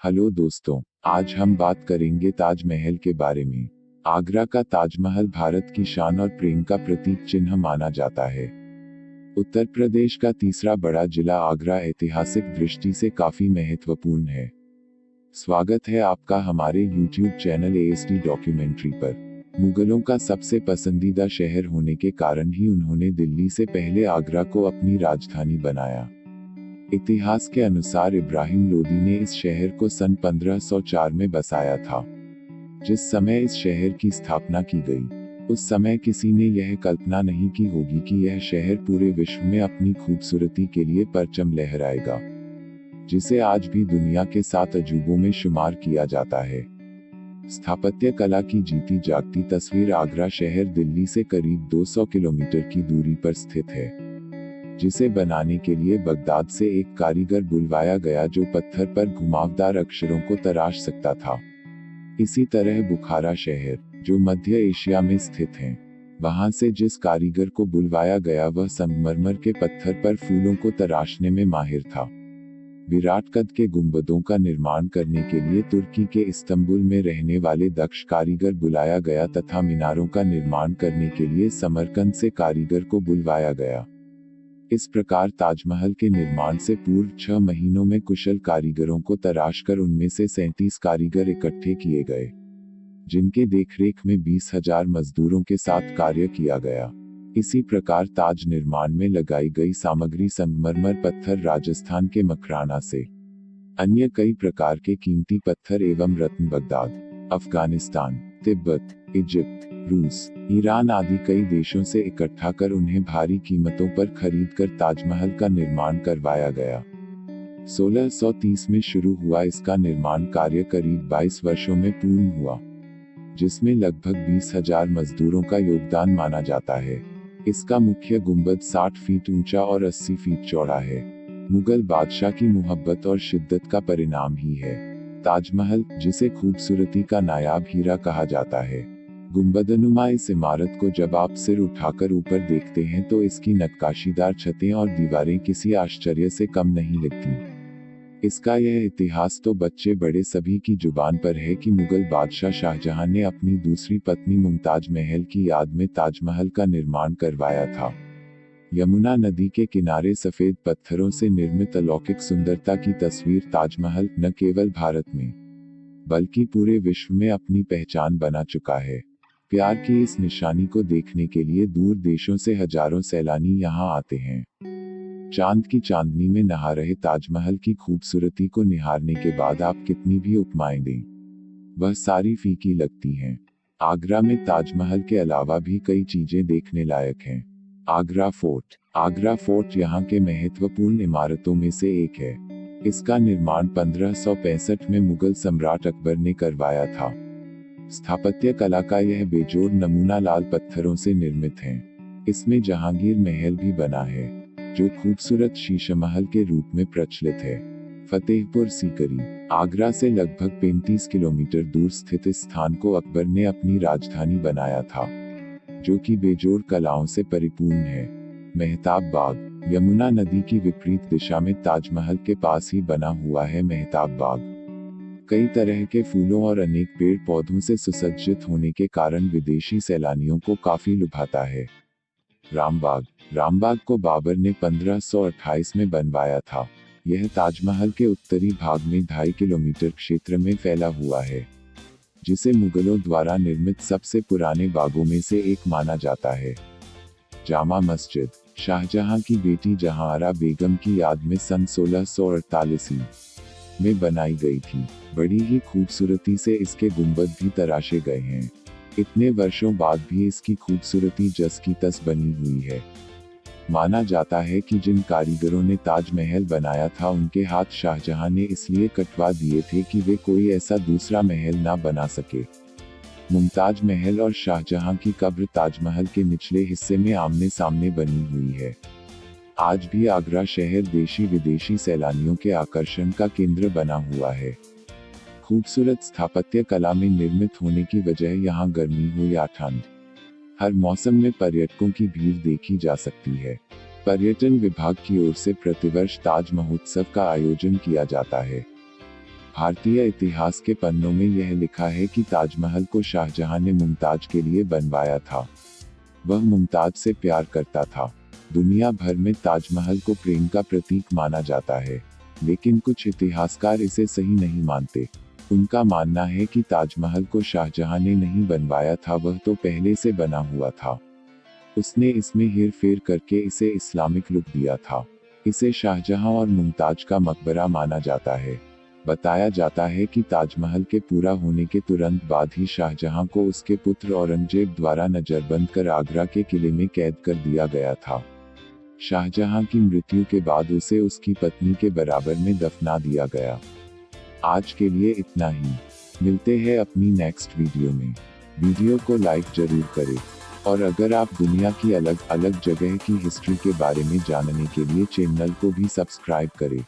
Hello दोस्तों, आज हम बात करेंगे ताजमहल के बारे में। आगरा का ताजमहल भारत की शान और प्रेम का प्रतीक चिन्ह माना जाता है। उत्तर प्रदेश का तीसरा बड़ा जिला आगरा ऐतिहासिक दृष्टि से काफी महत्वपूर्ण है। स्वागत है आपका हमारे YouTube चैनल ASD डॉक्यूमेंट्री पर। मुगलों का सबसे पसंदीदा शहर होने के कारण ही उन्होंने दिल्ली से पहले आगरा को अपनी राजधानी बनाया। इतिहास के अनुसार इब्राहिम लोदी ने इस शहर को सन 1504 में बसाया था। जिस समय इस शहर की स्थापना की गई, उस समय किसी ने यह कल्पना नहीं की होगी कि यह शहर पूरे विश्व में अपनी खूबसूरती के लिए परचम लहराएगा, जिसे आज भी दुनिया के 7 अजूबों में शुमार किया जाता है। स्थापत्य कला की जीती जागती तस्वीर आगरा शहर दिल्ली से करीब 200 किलोमीटर की दूरी पर स्थित है, जिसे बनाने के लिए बगदाद से एक कारीगर बुलवाया गया जो पत्थर पर घुमावदार अक्षरों को तराश सकता था। इसी तरह बुखारा शहर, जो मध्य एशिया में स्थित है, वहां से जिस कारीगर को बुलवाया गया वह संगमरमर के पत्थर पर फूलों को तराशने में माहिर था। विराट कद के गुंबदों का निर्माण करने के लिए तुर्की के इस्तांबुल में रहने वाले दक्ष कारीगर बुलाया गया तथा मीनारों का निर्माण करने के लिए समरकंद से कारीगर को बुलवाया गया। इस प्रकार ताजमहल के निर्माण से पूर्व 6 महीनों में कुशल कारीगरों को तराशकर उनमें से 37 कारीगर इकट्ठे किए गए, जिनके देखरेख में 20,000 मजदूरों के साथ कार्य किया गया। इसी प्रकार ताज निर्माण में लगाई गई सामग्री संगमरमर पत्थर राजस्थान के मकराना से, अन्य कई प्रकार के कीमती पत्थर एवं रत्न बगदाद, अफगानिस्तान, तिब्बत, इजिप्ट, रूस, ईरान आदि कई देशों से इकट्ठा कर उन्हें भारी कीमतों पर खरीदकर ताजमहल का निर्माण करवाया गया। 1630 में शुरू हुआ इसका निर्माण कार्य करीब 22 वर्षों में पूर्ण हुआ, जिसमें लगभग 20,000 मजदूरों का योगदान माना जाता है। इसका मुख्य गुंबद 60 फीट ऊंचा और 80 फीट चौड़ा है। मुगल बादशाह की मोहब्बत और शिद्दत का परिणाम ही है ताजमहल, जिसे खूबसूरती का नायाब हीरा कहा जाता है। गुंबदनुमा इस इमारत को जब आप सिर उठाकर ऊपर देखते हैं तो इसकी नक्काशीदार छतें और दीवारें किसी आश्चर्य से कम नहीं लगती। इसका यह इतिहास तो बच्चे बड़े सभी की जुबान पर है कि मुगल बादशाह शाहजहां ने अपनी दूसरी पत्नी मुमताज महल की याद में ताजमहल का निर्माण करवाया था। यमुना नदी के किनारे सफेद पत्थरों से निर्मित अलौकिक सुंदरता की तस्वीर ताजमहल न केवल भारत में बल्कि पूरे विश्व में अपनी पहचान बना चुका है। प्यार की इस निशानी को देखने के लिए दूर देशों से हजारों सैलानी यहाँ आते हैं। चांद की चांदनी में नहा रहे ताजमहल की खूबसूरती को निहारने के बाद आप कितनी भी उपमाएं दें, वह सारी फीकी लगती हैं। आगरा में ताजमहल के अलावा भी कई चीजें देखने लायक हैं। आगरा फोर्ट यहाँ के महत्वपूर्ण इमारतों में से एक है। इसका निर्माण 1565 में मुगल सम्राट अकबर ने करवाया था। स्थापत्य कला का यह बेजोड़ नमूना लाल पत्थरों से निर्मित है। इसमें जहांगीर महल भी बना है, जो खूबसूरत शीशमहल के रूप में प्रचलित है। फतेहपुर सीकरी, आगरा से लगभग 35 किलोमीटर दूर स्थित इस स्थान को अकबर ने अपनी राजधानी बनाया था, जो कि बेजोड़ कलाओं से परिपूर्ण है। मेहताब बाग, यमुना नदी की विपरीत दिशा में ताजमहल के पास ही बना हुआ है मेहताब बाग। कई तरह के फूलों और अनेक पेड़ पौधों से सुसज्जित होने के कारण विदेशी सैलानियों को काफी लुभाता है। रामबाग को बाबर ने 1528 में बनवाया था। यह ताजमहल के उत्तरी भाग में 2.5 किलोमीटर क्षेत्र में फैला हुआ है, जिसे मुगलों द्वारा निर्मित सबसे पुराने बागों में से एक माना जाता है। जामा मस्जिद, शाहजहां की बेटी जहांआरा बेगम की याद में सन 1648 में बनाई गई थी। बड़ी ही खूबसूरती से इसके गुंबद भी तराशे गए हैं। इतने वर्षों बाद भी इसकी खूबसूरती जस की तस बनी हुई है। माना जाता है कि जिन कारीगरों ने ताजमहल बनाया था उनके हाथ शाहजहां ने इसलिए कटवा दिए थे कि वे कोई ऐसा दूसरा महल ना बना सके। मुमताज महल और शाहजहां की कब्र ताजमहल के निचले हिस्से में आमने सामने बनी हुई है। आज भी आगरा शहर देशी विदेशी सैलानियों के आकर्षण का केंद्र बना हुआ है। खूबसूरत स्थापत्य कला में निर्मित होने की वजह यहाँ गर्मी हो या ठंड, हर मौसम में पर्यटकों की भीड़ देखी जा सकती है। पर्यटन विभाग की ओर से प्रतिवर्ष ताज महोत्सव का आयोजन किया जाता है। भारतीय इतिहास के पन्नों में यह लिखा है कि ताजमहल को शाहजहां ने मुमताज के लिए बनवाया था। वह मुमताज से प्यार करता था। दुनिया भर में ताजमहल को प्रेम का प्रतीक माना जाता है, लेकिन कुछ इतिहासकार इसे सही नहीं मानते। उनका मानना है कि ताजमहल को शाहजहां ने नहीं बनवाया था, वह तो पहले से बना हुआ था। उसने इसमें हेर फेर करके इसे इस्लामिक लुक दिया था। इसे शाहजहां और मुमताज का मकबरा माना जाता है। बताया जाता है कि ताजमहल के पूरा होने के तुरंत बाद ही शाहजहां को उसके पुत्र औरंगजेब द्वारा नजरबंद कर आगरा के किले में कैद कर दिया गया था। शाहजहां की मृत्यु के बाद उसे उसकी पत्नी के बराबर में दफना दिया गया। आज के लिए इतना ही। मिलते हैं अपनी नेक्स्ट वीडियो में। वीडियो को लाइक जरूर करें, और अगर आप दुनिया की अलग अलग जगह की हिस्ट्री के बारे में जानने के लिए चैनल को भी सब्सक्राइब करें।